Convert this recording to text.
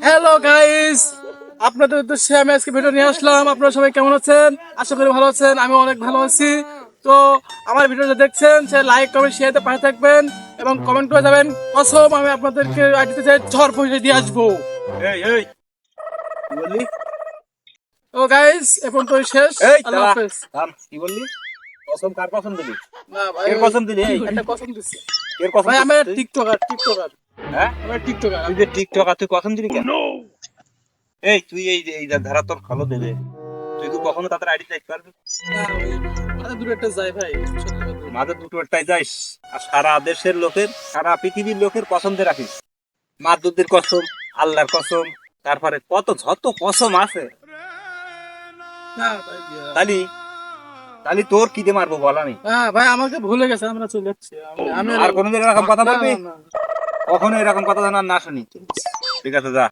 Hello guys, আপনাদের উদ্দেশ্যে আমি আজকে ভিডিও নিয়ে আসলাম। আপনারা সবাই কেমন আছেন? আশা করি ভালো আছেন। আমি অনেক ভালো আছি। তো আমার ভিডিওটা দেখছেন, সে লাইক কমেন্ট শেয়ারতে পাশে থাকবেন এবং কমেন্ট করে যাবেন। কসম আমি আপনাদেরকে আইডিতে যাই ঝড় পয়সা দিয়ে আসবো। এই এই কি বললি? তো গাইস, এখন তো শেষ। এই আল্লাহ দাঁড়া, হাফেজ। থাম, কি বললি? কসম কার কসম দিলি? না ভাই, এর কসম দিলি? এই একটা কসম দিচ্ছি এর কসম ভাই। দিলি আমি তুই? টিকটকার হ্যাঁ, আমি টিকটকার। তুই যে টিকটকার, তুই কসম দিলি কেন? এই তুই এই এই ধারা তোর ভালো দেবে, তুই তো কখনো তাদের আইডি দেখতে পারবি? মাথা দূরে একটা যাই ভাই, সত্যি কথা। মাঝে দুটো একটাই যাইস, আর সারা দেশের লোকের, সারা পৃথিবীর লোকের পছন্দে রাখিস। মাদুদের কসম, আল্লাহর কসম, তারপরে কত যত কসম আছে। না ভাই, তালি তালি তোর কি দিয়ে মারবো বল আমি? হ্যাঁ ভাই, আমাকে ভুলে গেছে, আমরা চলে যাচ্ছি। আমি আর কোনোদিন এরকম কথা বলবি? না। কখনো এরকম কথা যেন আর না শুনি। ঠিক আছে, যা।